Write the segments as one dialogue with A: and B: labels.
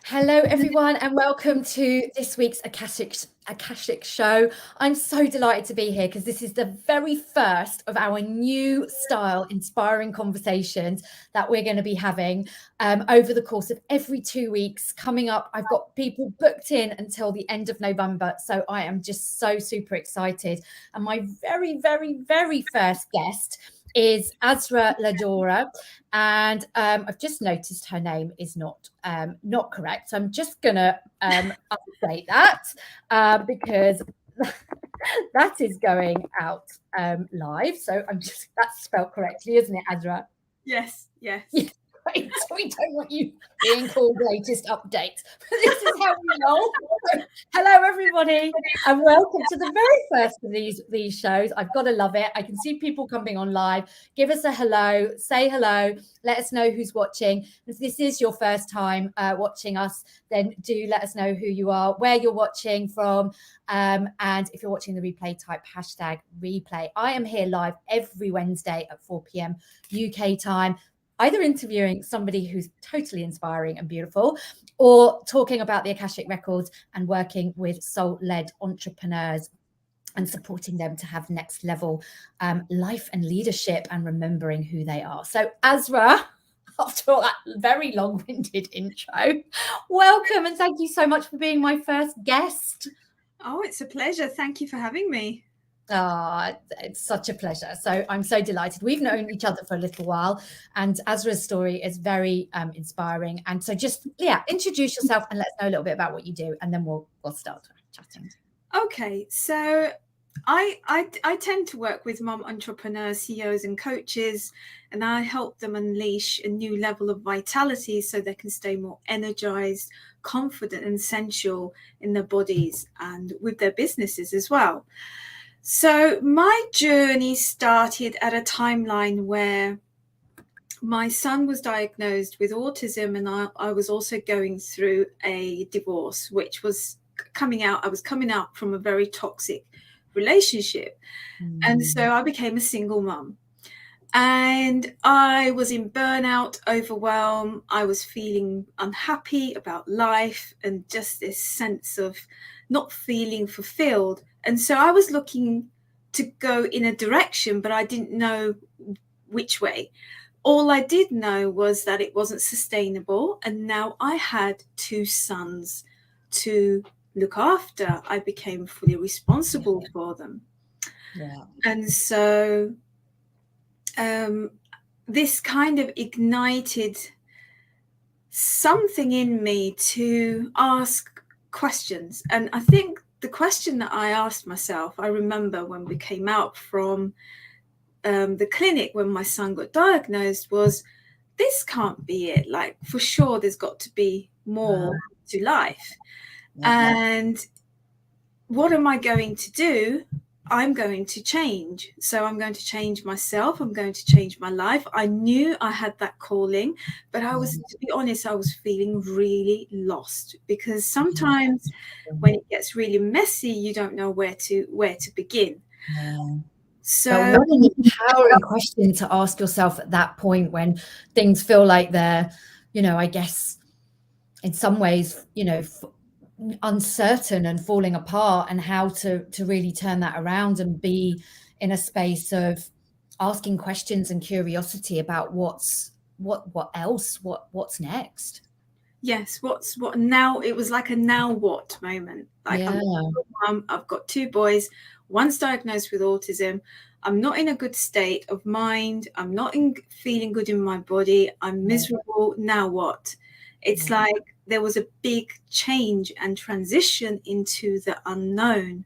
A: Hello, everyone, and welcome to this week's Akashic Show. I'm so delighted to be here because this is the very first of our new style inspiring conversations that we're going to be having over the course of every 2 weeks. Coming up, I've got people booked in until the end of November, so I am just so super excited. And my very, very, very first guest is Azra Ladora, and I've just noticed her name is not correct. So I'm just gonna update that because that is going out live. So that's spelled correctly, isn't it, Azra?
B: Yes.
A: Right. So we don't want you being called latest update. But this is how we roll. So, hello, everybody, and welcome to the very first of these shows. I've got to love it. I can see people coming on live. Give us a hello, say hello, let us know who's watching. If this is your first time watching us, then do let us know who you are, where you're watching from, and if you're watching the replay, type hashtag replay. I am here live every Wednesday at 4 p.m. UK time, either interviewing somebody who's totally inspiring and beautiful, or talking about the Akashic Records and working with soul-led entrepreneurs and supporting them to have next level life and leadership and remembering who they are. So Azra, after all that very long-winded intro, welcome and thank you so much for being my first guest.
B: Oh, it's a pleasure. Thank you for having me.
A: It's such a pleasure. So I'm so delighted. We've known each other for a little while, and Azra's story is very inspiring. And so just, introduce yourself and let us know a little bit about what you do, and then we'll start chatting.
B: Okay, so I tend to work with mom entrepreneurs, CEOs and coaches, and I help them unleash a new level of vitality so they can stay more energized, confident and sensual in their bodies and with their businesses as well. So my journey started at a timeline where my son was diagnosed with autism, and I was also going through a divorce, which was coming out. I was coming out from a very toxic relationship. And so I became a single mum. And I was in burnout, overwhelm. I was feeling unhappy about life and just this sense of not feeling fulfilled. And so I was looking to go in a direction, but I didn't know which way. All I did know was that it wasn't sustainable. And now I had 2 sons to look after. I became fully responsible for them.
A: Yeah.
B: And so this kind of ignited something in me to ask questions. And I think the question that I asked myself, I remember when we came out from the clinic when my son got diagnosed, was this can't be it. Like, for sure, there's got to be more to life. And what am I going to do? I'm going to change. So I'm going to change myself. I'm going to change my life. I knew I had that calling, but I was, to be honest, I was feeling really lost, because sometimes when it gets really messy, you don't know where to begin.
A: So what an empowering question to ask yourself at that point, when things feel like they're, I guess in some ways, uncertain and falling apart, and how to really turn that around and be in a space of asking questions and curiosity about what's next.
B: Yes, what now? It was like a now what moment. Like, I've got 2 boys, one's diagnosed with autism. I'm not in a good state of mind. I'm not feeling good in my body. I'm miserable. Now what? It's like there was a big change and transition into the unknown.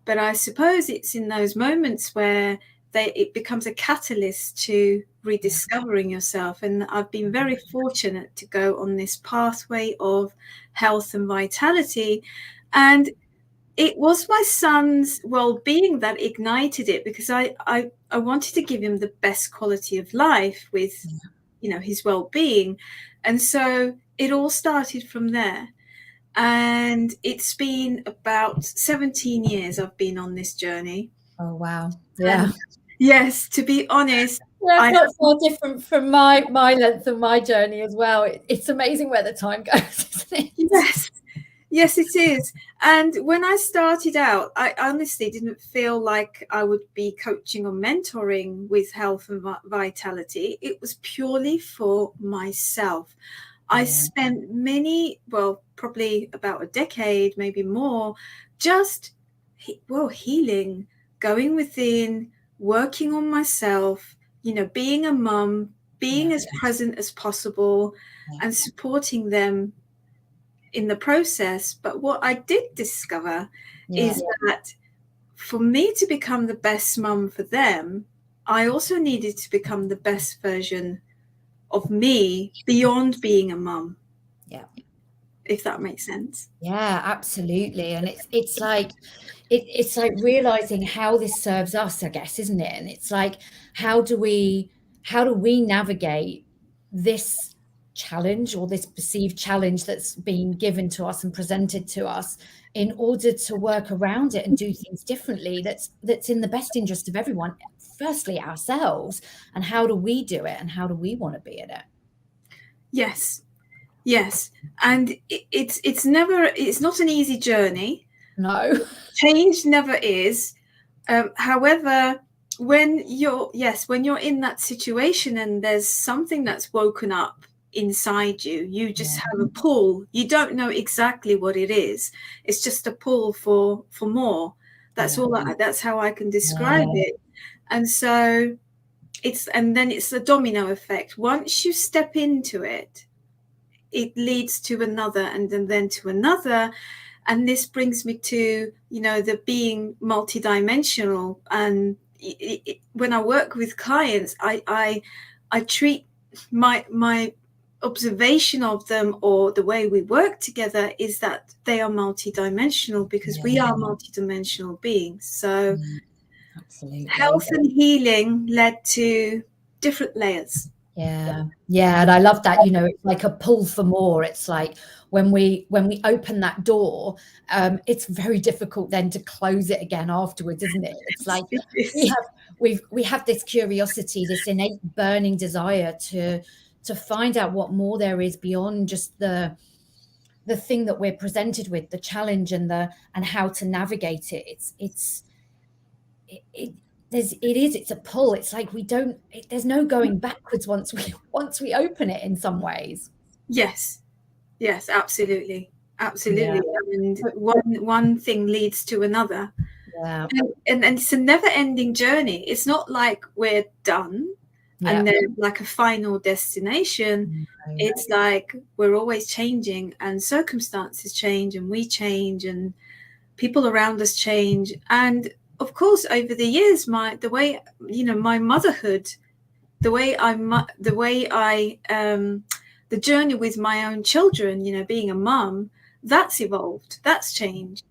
B: But I suppose it's in those moments where it becomes a catalyst to rediscovering yourself. And I've been very fortunate to go on this pathway of health and vitality. And it was my son's well-being that ignited it, because I wanted to give him the best quality of life with, his well-being. And so it all started from there. And it's been about 17 years I've been on this journey.
A: Oh, wow. Yeah.
B: And yes, to be honest,
A: That's not far different from my length of my journey as well. It's amazing where the time goes, isn't it?
B: Yes, it is. And when I started out, I honestly didn't feel like I would be coaching or mentoring with health and vitality. It was purely for myself. I spent probably about a decade, maybe more, just, healing, going within, working on myself, being a mum, being as present as possible, and supporting them in the process. But what I did discover is that for me to become the best mum for them, I also needed to become the best version of me beyond being a mum.
A: Yeah.
B: If that makes sense.
A: Yeah, absolutely. And it's like it's like realizing how this serves us, I guess, isn't it? And it's like, how do we navigate this challenge, or this perceived challenge that's being given to us and presented to us, in order to work around it and do things differently that's in the best interest of everyone, firstly ourselves, and how do we do it, and how do we want to be in it?
B: Yes. And it's not an easy journey.
A: No.
B: Change never is. However, when you're in that situation and there's something that's woken up inside you, you just have a pull. You don't know exactly what it is. It's just a pull for more. That's that's how I can describe it. And so it's the domino effect. Once you step into it, it leads to another, and then to another. And this brings me to, the being multidimensional. And when I work with clients, I treat my observation of them, or the way we work together, is that they are multidimensional, because we are multidimensional beings. So
A: absolutely,
B: health and healing led to different layers.
A: Yeah, and I love that. It's like a pull for more. It's like when we open that door, it's very difficult then to close it again afterwards, isn't it? It's like we have this curiosity, this innate burning desire to find out what more there is beyond just the thing that we're presented with, the challenge, and how to navigate it. It's a pull. It's like there's no going backwards once we open it, in some ways.
B: Yes, absolutely. And one thing leads to another. And it's a never-ending journey. It's not like we're done and there's like a final destination. It's like we're always changing, and circumstances change, and we change, and people around us change. And of course, over the years, my motherhood, the journey with my own children, being a mum, that's evolved, that's changed.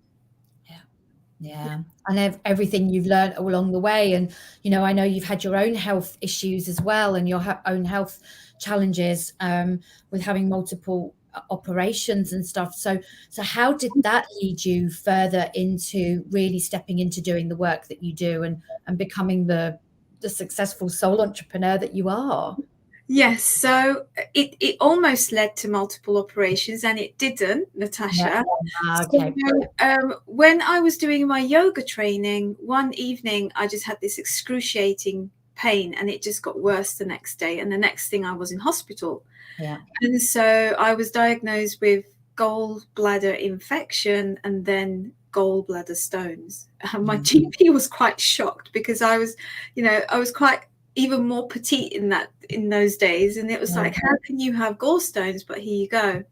A: And everything you've learned along the way. And I know you've had your own health issues as well, and your own health challenges, with having multiple operations and stuff. So how did that lead you further into really stepping into doing the work that you do, and becoming the successful soul entrepreneur that you are?
B: Yes, so it almost led to multiple operations, and it didn't, Natasha.
A: Okay.
B: So, when I was doing my yoga training, one evening I just had this excruciating pain, and it just got worse the next day. And the next thing, I was in hospital. And so I was diagnosed with gallbladder infection, and then gallbladder stones. My GP was quite shocked, because I was quite even more petite in those days, and it was like, how can you have gallstones? But here you go.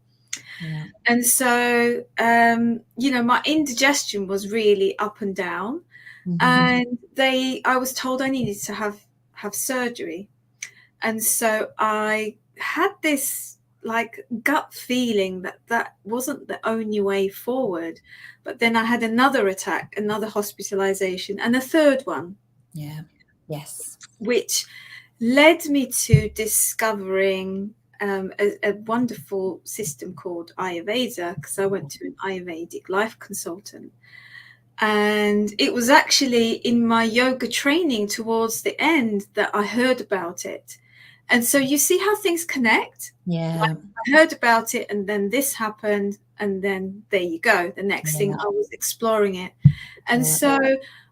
B: And so my indigestion was really up and down. And I was told I needed to have surgery. And so I had this like gut feeling that wasn't the only way forward. But then I had another attack, another hospitalization, and a third one. Which led me to discovering a wonderful system called Ayurveda, because I went to an Ayurvedic life consultant. And it was actually in my yoga training towards the end that I heard about it. And so you see how things connect?
A: Yeah.
B: Like, I heard about it, and then this happened, and then there you go. The next thing, I was exploring it. And so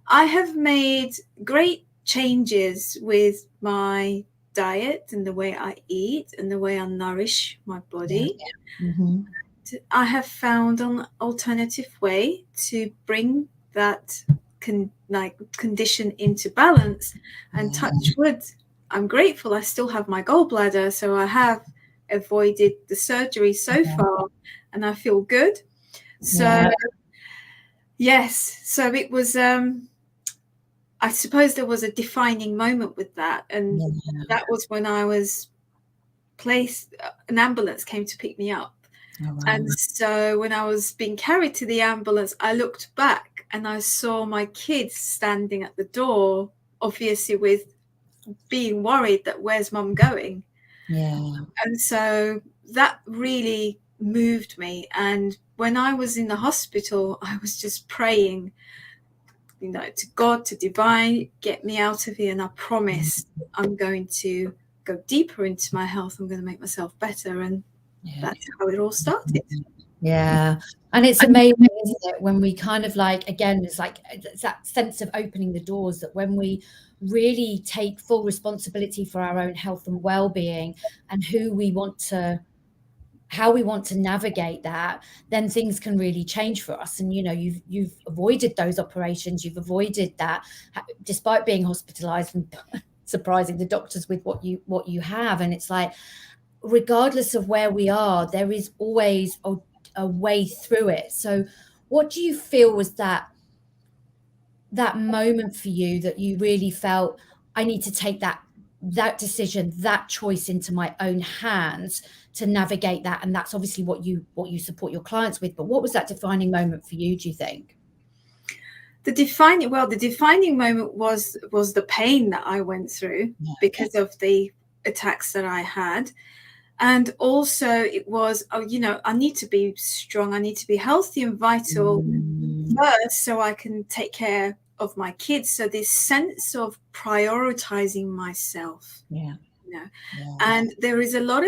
B: I have made great changes with my diet and the way I eat and the way I nourish my body.
A: Mm-hmm.
B: I have found an alternative way to bring that condition into balance, and touch wood, I'm grateful I still have my gallbladder, so I have avoided the surgery so far, and I feel good. So yes, so it was I suppose there was a defining moment with that, and that was when I was placed, an ambulance came to pick me up. Oh, wow. And so when I was being carried to the ambulance, I looked back and I saw my kids standing at the door, obviously with being worried that where's mum going? Yeah. And so that really moved me. And when I was in the hospital, I was just praying, to God, to divine, get me out of here. And I promised I'm going to go deeper into my health. I'm going to make myself better. And that's how it all started.
A: Yeah. And it's amazing, isn't it, when we kind of again, it's that sense of opening the doors, that when we really take full responsibility for our own health and well-being and how we want to navigate that, then things can really change for us. And you've avoided those operations, you've avoided that, despite being hospitalized and surprising the doctors with what you have. And it's regardless of where we are, there is always a way through it. So what do you feel was that moment for you that you really felt, I need to take that decision, that choice into my own hands to navigate that? And that's obviously what you support your clients with. But what was that defining moment for you, do you think?
B: The defining moment was the pain that I went through because of the attacks that I had. And also it was, I need to be strong. I need to be healthy and vital first so I can take care of my kids. So this sense of prioritizing myself. And there is a lot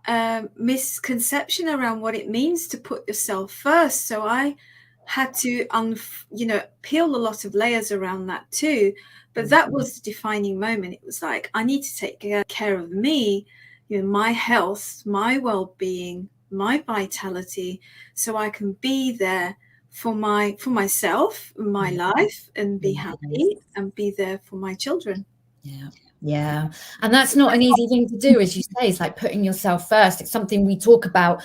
B: of misconception around what it means to put yourself first. So I had to, peel a lot of layers around that too. But that was the defining moment. It was like, I need to take care of me, my health, my well-being, my vitality, so I can be there for myself, my life, and be happy and be there for my children.
A: Yeah. And that's not an easy thing to do, as you say. It's like putting yourself first. It's something we talk about,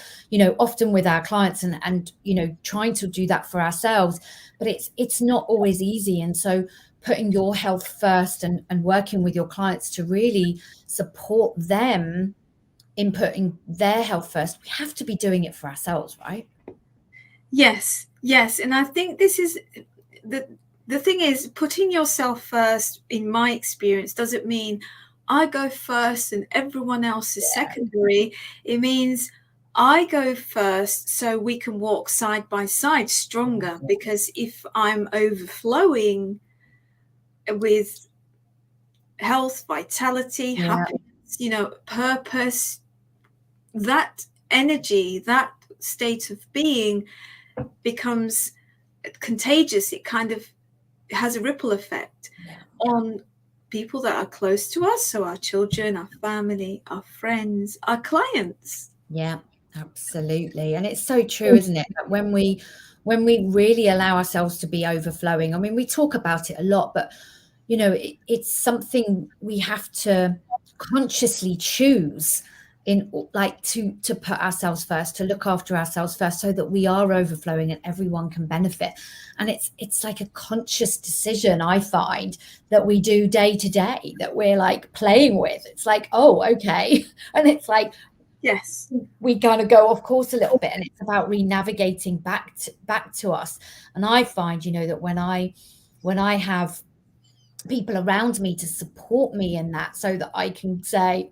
A: often with our clients, and trying to do that for ourselves, but it's not always easy. And so putting your health first and working with your clients to really support them in putting their health first, we have to be doing it for ourselves, right?
B: Yes. And I think this is the thing is, putting yourself first, in my experience, doesn't mean I go first and everyone else is secondary. It means I go first so we can walk side by side stronger, because if I'm overflowing with health, vitality, happiness, purpose, that energy, that state of being becomes contagious. It kind of has a ripple effect on people that are close to us. So our children, our family, our friends, our clients.
A: Yeah, absolutely. And it's so true, isn't it? That when we really allow ourselves to be overflowing, I mean, we talk about it a lot, but it's something we have to consciously choose to put ourselves first, to look after ourselves first, so that we are overflowing and everyone can benefit. And it's like a conscious decision, I find, that we do day to day, that we're playing with. It's like, oh, okay. And it's like,
B: yes,
A: we kind of go off course a little bit, and it's about re-navigating back to us. And I find, that when I have people around me to support me in that, so that I can say,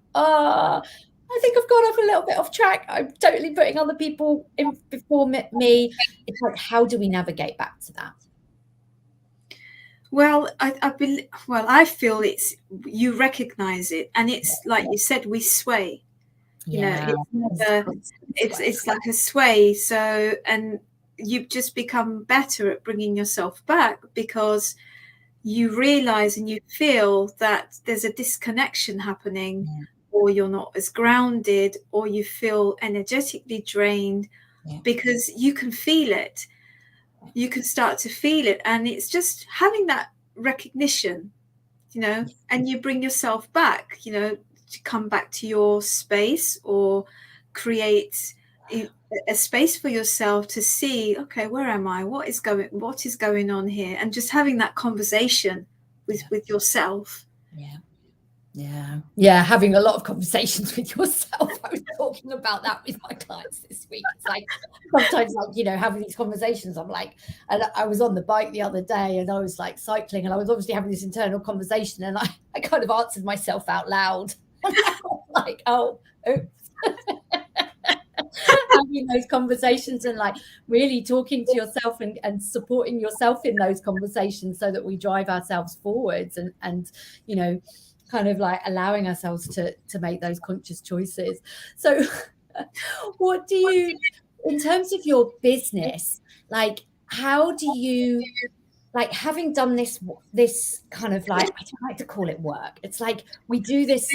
A: I think I've gone off a little bit off track. I'm totally putting other people in before me. It's like, how do we navigate back to that?
B: Well, I feel it's, you recognize it, and it's like you said, we sway.
A: Yeah,
B: It's like a sway. So, and you just become better at bringing yourself back, because you realize and you feel that there's a disconnection happening, or you're not as grounded, or you feel energetically drained, because you can feel it. You can start to feel it, and it's just having that recognition, and you bring yourself back, to come back to your space, or create a space for yourself to see, okay, where am I? What is going on here? And just having that conversation with yourself.
A: Yeah, having a lot of conversations with yourself. I was talking about that with my clients this week. It's like sometimes, like, having these conversations, I'm like, and I was on the bike the other day, and I was like cycling, and I was obviously having this internal conversation, and I kind of answered myself out loud. Like, oh, oops. Having those conversations, and like really talking to yourself, and supporting yourself in those conversations, so that we drive ourselves forwards, and kind of like allowing ourselves to make those conscious choices. So what do you, in terms of your business, like, how do you, like, having done this kind of like, I don't like to call it work, it's like we do this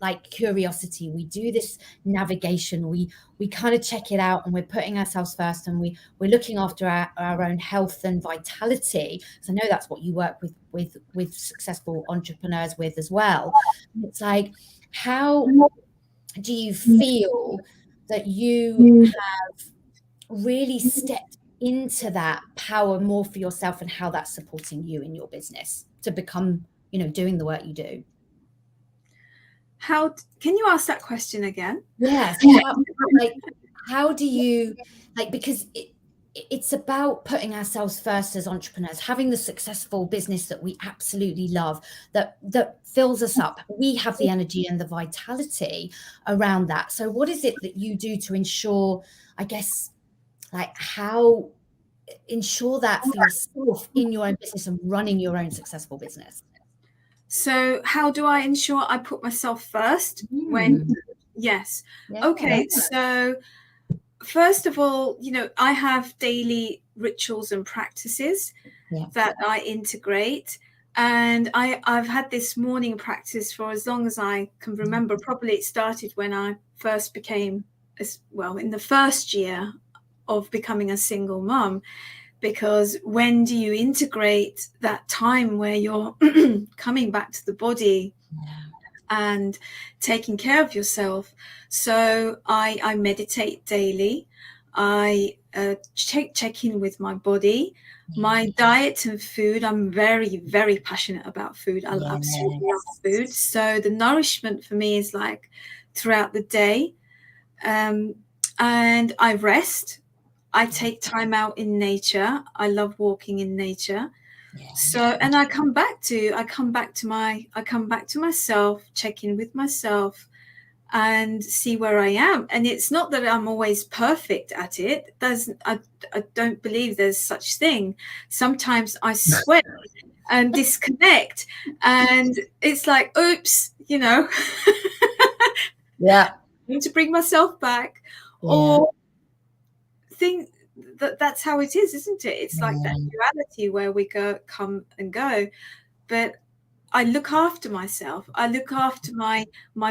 A: like curiosity, we do this navigation, we kind of check it out, and we're putting ourselves first, and we're looking after our own health and vitality. So I know that's what you work with successful entrepreneurs with as well. It's like, how do you feel that you have really stepped into that power more for yourself, and how that's supporting you in your business to become, doing the work you do?
B: How can you ask that question again?
A: Yes. How do you, like, because it's about putting ourselves first as entrepreneurs, having the successful business that we absolutely love, that fills us up. We have the energy and the vitality around that. So what is it that you do to ensure, I guess, like, how ensure that for yourself in your own business and running your own successful business?
B: So how do I ensure I put myself first Yes.
A: Yeah.
B: Okay. So first of all, I have daily rituals and practices that I integrate. And I've had this morning practice for as long as I can remember. Probably it started when I first became, in the first year of becoming a single mum. Because when do you integrate that time where you're coming back to the body and taking care of yourself? So I meditate daily. I check in with my body, my diet and food. I'm very, very passionate about food. I absolutely love food. So the nourishment for me is like throughout the day. And I rest. I take time out in nature. I love walking in nature. So, and I come back to myself, check in with myself, and see where I am. And it's not that I'm always perfect at it. I don't believe there's such thing. Sometimes I sweat and disconnect, and it's like, oops,
A: Yeah.
B: I need to bring myself back, or think that's how it is, isn't it? It's like that duality where we come and go. But I look after myself. I look after my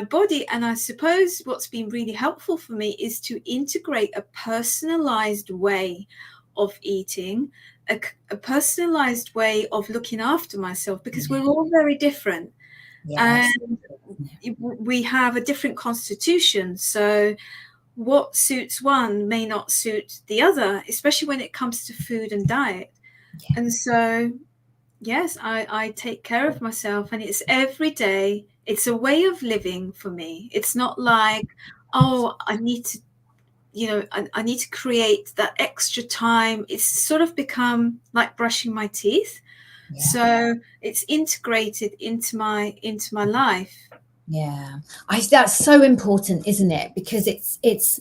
B: body. And I suppose what's been really helpful for me is to integrate a personalized way of eating, a personalized way of looking after myself, because we're all very different. And we have a different constitution. So what suits one may not suit the other, especially when it comes to food and diet. And so, yes, I take care of myself, and it's every day. It's a way of living for me. It's not like, oh, I need to, I need to create that extra time. It's sort of become like brushing my teeth. So it's integrated into my life.
A: Yeah, that's so important, isn't it? Because it's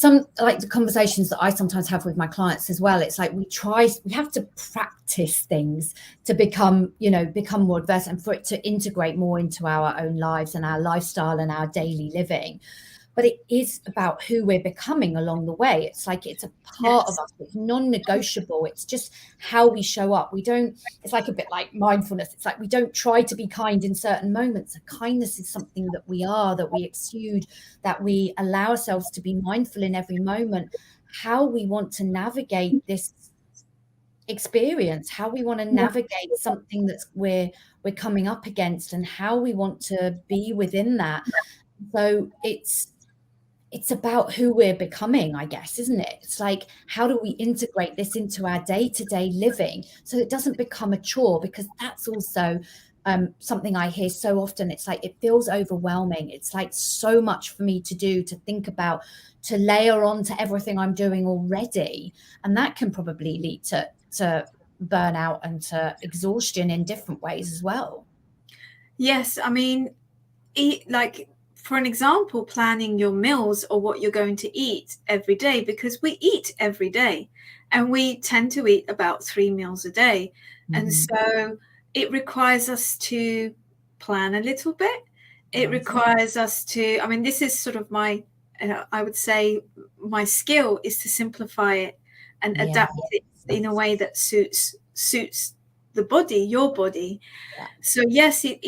A: some, like, the conversations that I sometimes have with my clients as well. It's like we have to practice things to become more adverse, and for it to integrate more into our own lives and our lifestyle and our daily living. But it is about who we're becoming along the way. It's like it's a part of us. It's non-negotiable. It's just how we show up. It's like a bit like mindfulness. It's like we don't try to be kind in certain moments. Kindness is something that we are, that we exude, that we allow ourselves to be mindful in every moment. How we want to navigate this experience, how we want to navigate something that's we're coming up against, and how we want to be within that. So it's about who we're becoming, I guess, isn't it? It's like, how do we integrate this into our day-to-day living so it doesn't become a chore? Because that's also something I hear so often. It's like, it feels overwhelming. It's like so much for me to do, to think about, to layer on to everything I'm doing already. And that can probably lead to burnout and to exhaustion in different ways as well.
B: Yes, I mean, like, for an example, planning your meals or what you're going to eat every day, because we eat every day and we tend to eat about 3 meals a day. And so it requires us to plan a little bit. It requires us to, I mean, this is sort of I would say my skill is to simplify it and adapt it in a way that suits the body, your body. So yes, it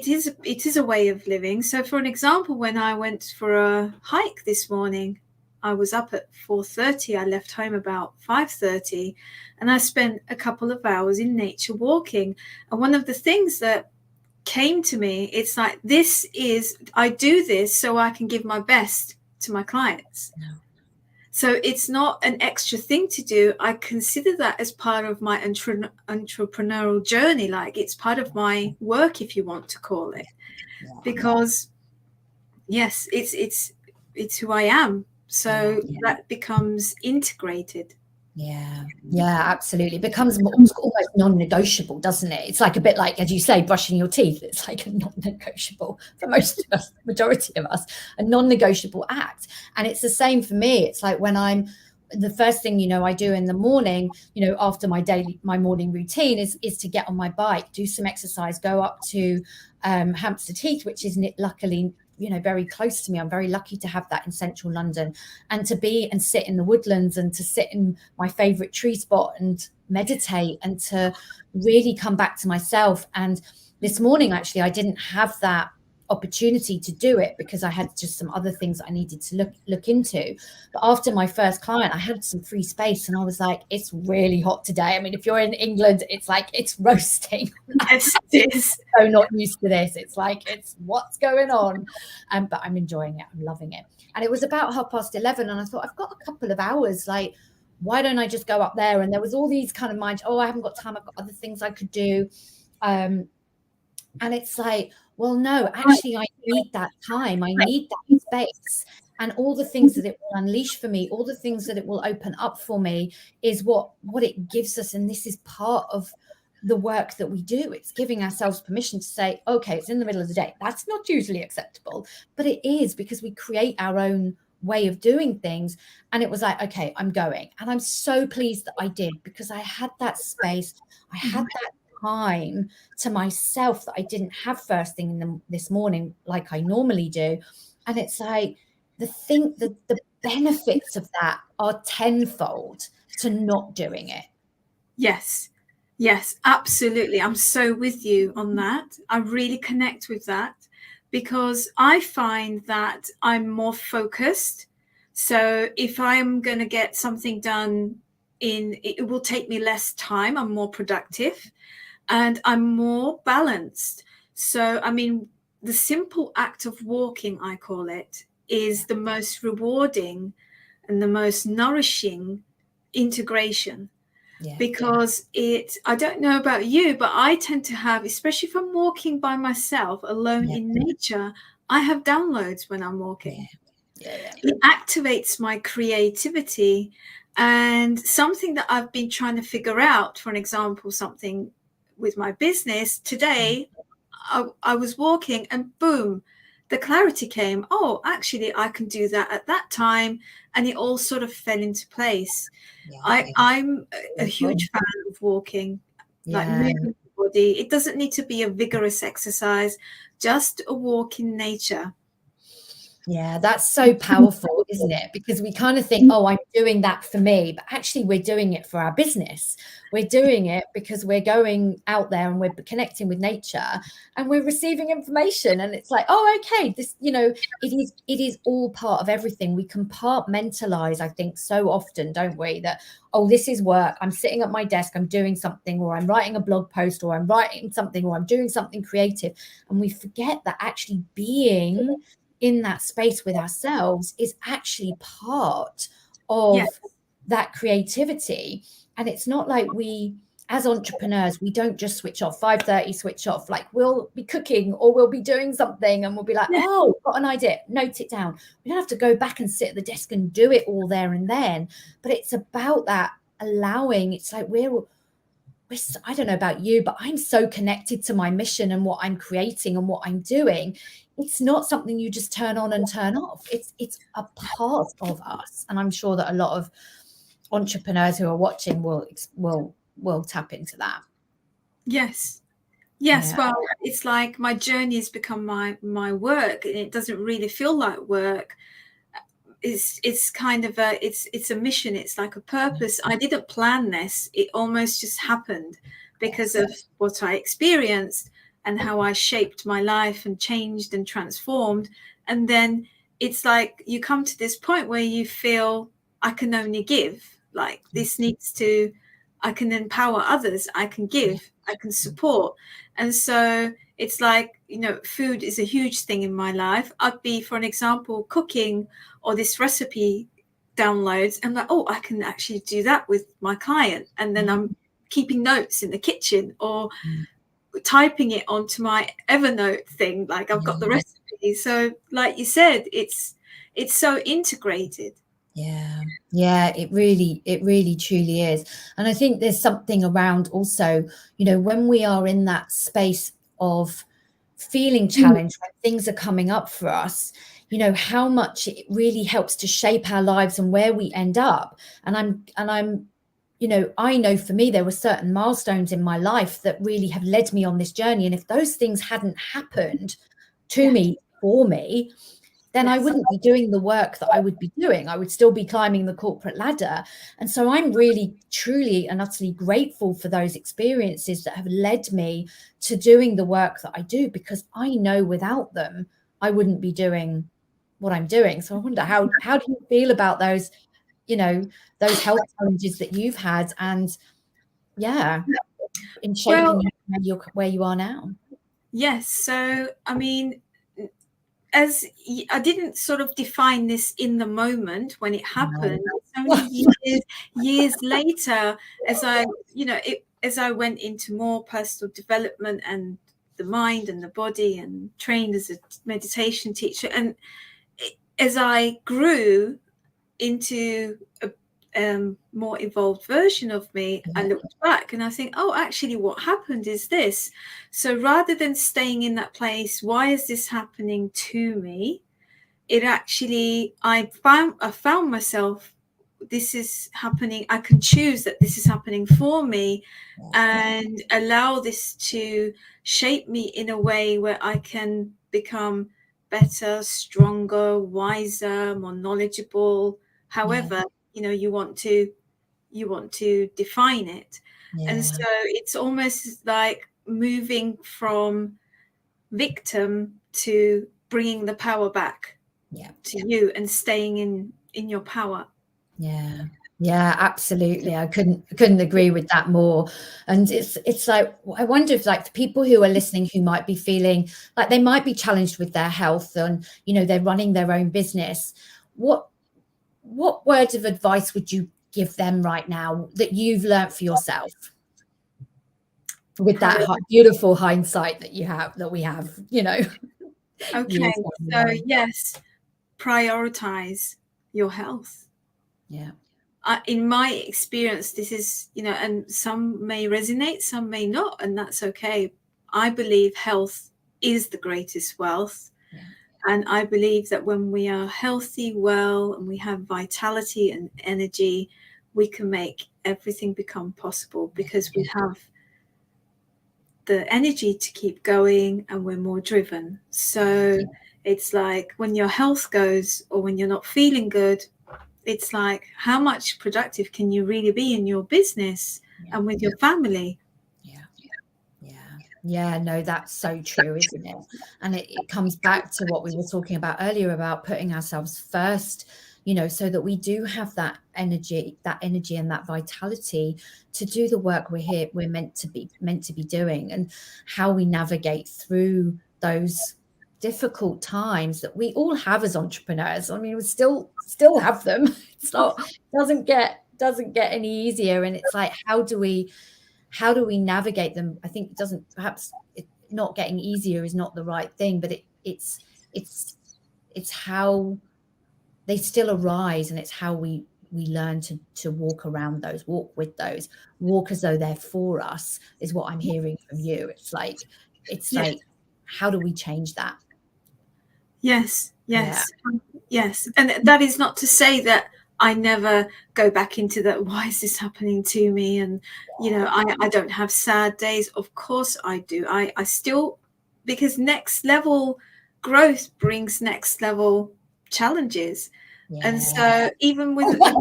B: is a way of living. So for an example, when I went for a hike this morning, I was up at 4:30. I left home about 5:30, and I spent a couple of hours in nature walking. And one of the things that came to me, it's like, I do this so I can give my best to my clients. So it's not an extra thing to do. I consider that as part of my entrepreneurial journey. Like, it's part of my work, if you want to call it, because yes, it's who I am. So that becomes integrated.
A: Yeah, absolutely. It becomes almost non-negotiable, doesn't it? It's like a bit like, as you say, brushing your teeth. It's like a non-negotiable for most of us, majority of us, a non-negotiable act. And it's the same for me. It's like when the first thing, I do in the morning, after my morning routine is to get on my bike, do some exercise, go up to Hampstead Heath, which is luckily very close to me. I'm very lucky to have that in central London, and to be and sit in the woodlands, and to sit in my favorite tree spot and meditate, and to really come back to myself. And this morning, actually, I didn't have that opportunity to do it because I had just some other things I needed to look into. But after my first client, I had some free space, and I was like, it's really hot today. I mean, if you're in England, it's like it's roasting.
B: Yes, it is.
A: So not used to this. It's like, it's what's going on. But I'm enjoying it. I'm loving it. And it was about 11:30, and I thought, I've got a couple of hours. Like, why don't I just go up there? And there was all these kind of I haven't got time. I've got other things I could do. And it's like, well, no, actually, I need that time. I need that space. And all the things that it will unleash for me, all the things that it will open up for me is what it gives us. And this is part of the work that we do. It's giving ourselves permission to say, okay, it's in the middle of the day. That's not usually acceptable, but it is, because we create our own way of doing things. And it was like, okay, I'm going. And I'm so pleased that I did, because I had that space. I had that time to myself that I didn't have first thing this morning like I normally do. And it's like, the benefits of that are tenfold to not doing it.
B: Yes, absolutely. I'm so with you on that. I really connect with that, because I find that I'm more focused. So if I'm going to get something done it will take me less time. I'm more productive and I'm more balanced. So, I mean, the simple act of walking, I call it, is the most rewarding and the most nourishing integration. Because I don't know about you, but I tend to have, especially if I'm walking by myself alone in nature, I have downloads when I'm walking. It activates my creativity. And something that I've been trying to figure out, for an example, something with my business today, I was walking and boom, the clarity came. Oh, actually, I can do that at that time. And it all sort of fell into place. I'm a huge fan of walking, like moving the body. It doesn't need to be a vigorous exercise, just a walk in nature.
A: Yeah, that's so powerful, isn't it? Because we kind of think, oh, I'm doing that for me, but actually we're doing it for our business. We're doing it because we're going out there and we're connecting with nature and we're receiving information. And it's like, oh, okay, this, it is all part of everything. We compartmentalize, I think, so often, don't we? That, oh, this is work. I'm sitting at my desk, I'm doing something, or I'm writing a blog post, or I'm writing something, or I'm doing something creative. And we forget that actually being in that space with ourselves is actually part of that creativity. And it's not like we, as entrepreneurs, we don't just switch off 5:30, switch off. Like we'll be cooking or we'll be doing something and we'll be like, oh, got an idea, note it down. We don't have to go back and sit at the desk and do it all there and then. But it's about that allowing. It's like I don't know about you, but I'm so connected to my mission and what I'm creating and what I'm doing. It's not something you just turn on and turn off. It's a part of us. And I'm sure that a lot of entrepreneurs who are watching will tap into that.
B: Yes. Well, it's like my journey has become my work, and it doesn't really feel like work. It's kind of it's a mission. It's like a purpose. I didn't plan this. It almost just happened because of what I experienced and how I shaped my life and changed and transformed. And then it's like you come to this point where you feel I can only give. Like this needs to, I can empower others. I can give. I can support. And so it's like, food is a huge thing in my life. I'd be, for an example, cooking or this recipe downloads. I'm like, oh, I can actually do that with my client. And then I'm keeping notes in the kitchen or typing it onto my Evernote thing. Like I've got the recipe. So like you said, it's so integrated.
A: Yeah, it really truly is. And I think there's something around also, when we are in that space of feeling challenged, when things are coming up for us, how much it really helps to shape our lives and where we end up. And I'm I know for me, there were certain milestones in my life that really have led me on this journey. And if those things hadn't happened to me, for me, then I wouldn't be doing the work that I would be doing. I would still be climbing the corporate ladder. And so I'm really, truly and utterly grateful for those experiences that have led me to doing the work that I do, because I know without them, I wouldn't be doing what I'm doing. So I wonder, how do you feel about those, those health challenges that you've had and in shaping where you are now?
B: Yes. So, I mean, as I didn't sort of define this in the moment when it happened, it's only years later, as I went into more personal development and the mind and the body and trained as a meditation teacher, and as I grew into a more evolved version of me, I looked back and I think, oh, actually what happened is this. So rather than staying in that place, why is this happening to me? It actually, I found myself, this is happening. I can choose that this is happening for me and allow this to shape me in a way where I can become better, stronger, wiser, more knowledgeable, however you want to define it. And so it's almost like moving from victim to bringing the power back to you and staying in your power.
A: Yeah, absolutely. I couldn't agree with that more. And it's like, I wonder if, like, for people who are listening who might be feeling like they might be challenged with their health and they're running their own business, what words of advice would you give them right now that you've learned for yourself, with that beautiful hindsight that we have?
B: Okay, so yes, prioritize your health. In my experience, this is, and some may resonate, some may not, and that's okay. I believe health is the greatest wealth.
A: Yeah.
B: And I believe that when we are healthy, well, and we have vitality and energy, we can make everything become possible, because we have the energy to keep going and we're more driven. So it's like when your health goes, or when you're not feeling good, it's like, how much productive can you really be in your business and with your family?
A: Yeah, no, that's so true, isn't it? And it comes back to what we were talking about earlier about putting ourselves first, so that we do have that energy and that vitality to do the work we're meant to be doing, and how we navigate through those difficult times that we all have as entrepreneurs. I mean, we still have them. It's not doesn't get any easier, and it's like, how do we navigate them? I think not getting easier is not the right thing, but it's how they still arise, and it's how we learn to walk around those, walk with those, walk as though they're for us, is what I'm hearing from you. It's like, how do we change that?
B: Yes. And that is not to say that I never go back into that, why is this happening to me? And, I don't have sad days. Of course I do. I still, because next level growth brings next level challenges. Yeah. And so even with my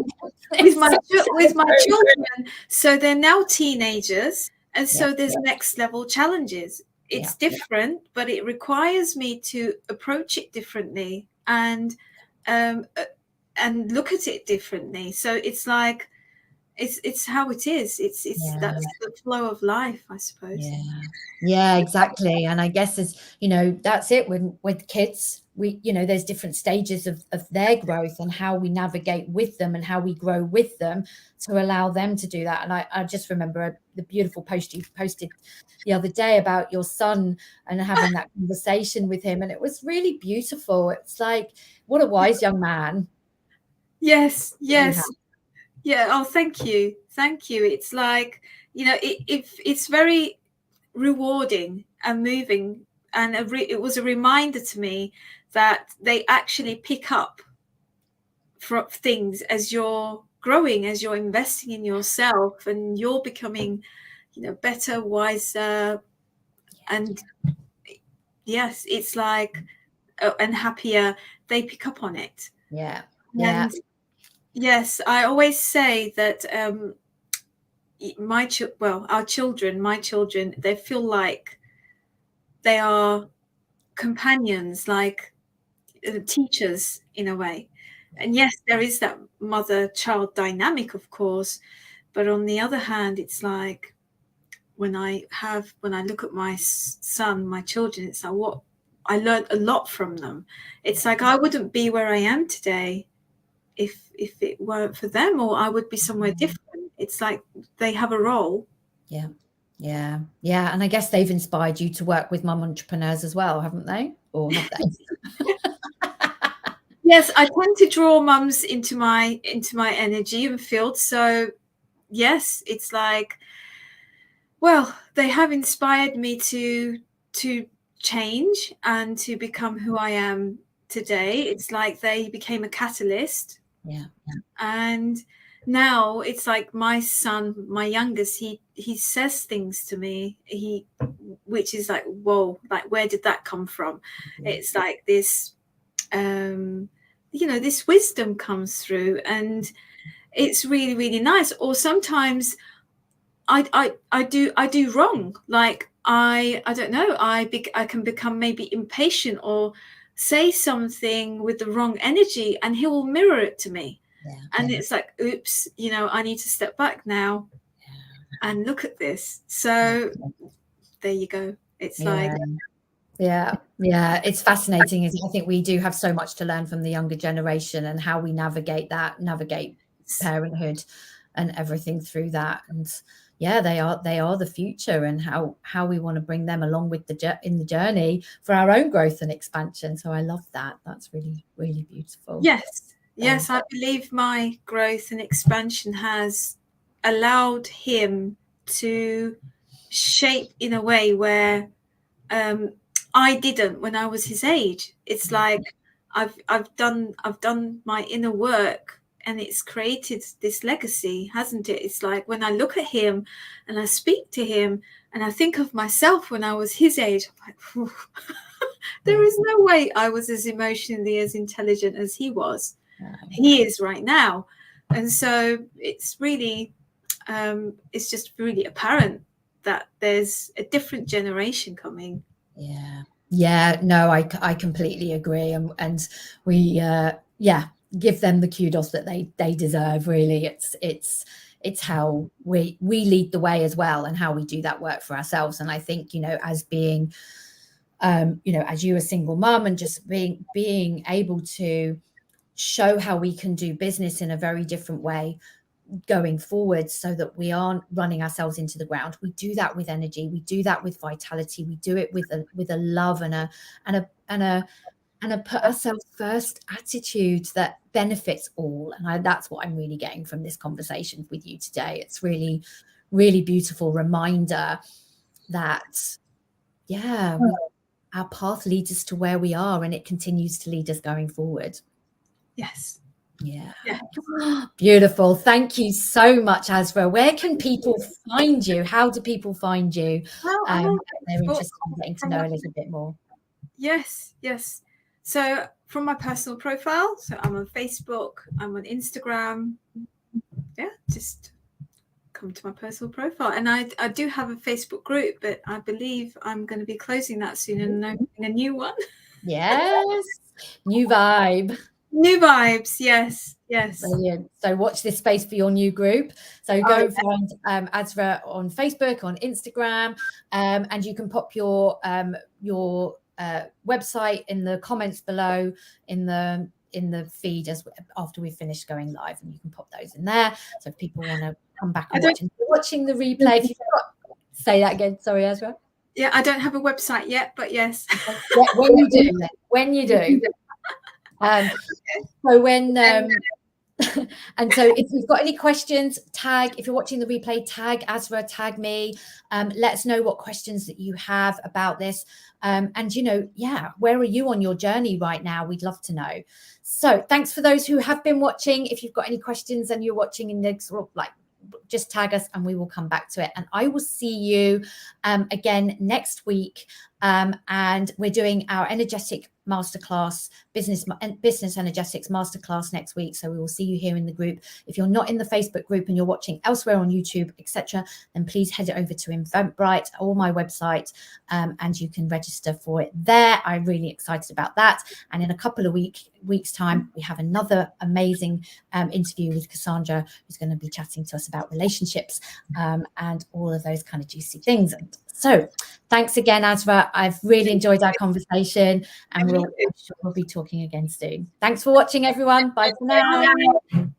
B: children, so they're now teenagers. And so there's next level challenges. It's different, but it requires me to approach it differently and look at it differently. So it's like, it's how it is. It's that's the flow of life, I suppose.
A: Yeah, exactly. And I guess that's it with kids. There's different stages of their growth, and how we navigate with them and how we grow with them to allow them to do that. And I just remember the beautiful post you posted the other day about your son and having that conversation with him. And it was really beautiful. It's like, what a wise young man.
B: Yes. Yeah. Oh, thank you. It's like, it's very rewarding and moving. And it was a reminder to me that they actually pick up from things as you're growing, as you're investing in yourself, and you're becoming, better, wiser. And yes, it's like, and happier. They pick up on it.
A: Yeah.
B: And yes, I always say that my children, they feel like they are companions, like teachers in a way. And yes, there is that mother-child dynamic, of course, but on the other hand, it's like when I look at my son, my children, it's like, what I learned a lot from them. It's like, I wouldn't be where I am today if it weren't for them, or I would be somewhere different. It's like they have a role.
A: Yeah. And I guess they've inspired you to work with mum entrepreneurs as well, haven't they? Or have they?
B: Yes, I tend to draw mums into my energy and field. So yes, it's like, well, they have inspired me to change and to become who I am today. It's like they became a catalyst.
A: Yeah.
B: And now it's like my son, my youngest, he says things to me, which is like, whoa, like, where did that come from? Mm-hmm. It's like this, this wisdom comes through, and it's really, really nice. Or sometimes I do wrong. Like I don't know. I can become maybe impatient or say something with the wrong energy, and he will mirror it to me. And it's like, oops, I need to step back now and look at this. So there you go. It's like,
A: yeah, it's fascinating. I think we do have so much to learn from the younger generation, and how we navigate parenthood and everything through that. And yeah, they are the future, and how we want to bring them along with in the journey for our own growth and expansion. So I love that. That's really, really beautiful.
B: Yes, I believe my growth and expansion has allowed him to shape in a way where I didn't when I was his age. It's like I've done my inner work, and it's created this legacy, hasn't it? It's like when I look at him and I speak to him and I think of myself when I was his age, I'm like, there is no way I was as emotionally as intelligent as he was. He is right now. And so it's really it's just really apparent that there's a different generation coming.
A: Yeah, no, I completely agree, and we give them the kudos that they deserve. Really, it's how we lead the way as well, and how we do that work for ourselves. And I think, you know, as being as you, a single mum, and just being able to show how we can do business in a very different way going forward, so that we aren't running ourselves into the ground. We do that with energy, we do that with vitality, we do it with a love and a put ourselves first attitude that benefits all. And that's what I'm really getting from this conversation with you today. It's really, really beautiful reminder that our path leads us to where we are, and it continues to lead us going forward.
B: Yes.
A: Yeah. Beautiful. Thank you so much, Azra. Where can people find you? How do people find you?
B: Well,
A: they're interested in getting to know a little bit more.
B: Yes. So from my personal profile, so I'm on Facebook, I'm on Instagram. Yeah, just come to my personal profile. And I do have a Facebook group, but I believe I'm going to be closing that soon and opening a new one.
A: Yes. New vibe.
B: New vibes, yes.
A: Brilliant. So watch this space for your new group. So go find Azra on Facebook, on Instagram, and you can pop your website in the comments below in the feed after we've finished going live, and you can pop those in there. So if people want to come back and watching the replay, if you've got, say that again. Sorry, Azra.
B: Yeah, I don't have a website yet, but yes.
A: When you do. So when and so if you've got any questions, if you're watching the replay, tag Azra, tag me, let us know what questions that you have about this, and where are you on your journey right now? We'd love to know. So thanks for those who have been watching. If you've got any questions and you're watching in the sort of just tag us and we will come back to it. And I will see you again next week, and we're doing our energetic masterclass, business energetics masterclass next week. So we will see you here in the group. If you're not in the Facebook group and you're watching elsewhere on YouTube, etc., then please head over to Eventbrite or my website, and you can register for it there. I'm really excited about that. And in a couple of weeks time, we have another amazing interview with Cassandra, who's going to be chatting to us about relationships, and all of those kind of juicy things. So thanks again, Azra. I've really enjoyed our conversation, and we'll be talking again soon. Thanks for watching, everyone. Bye for now.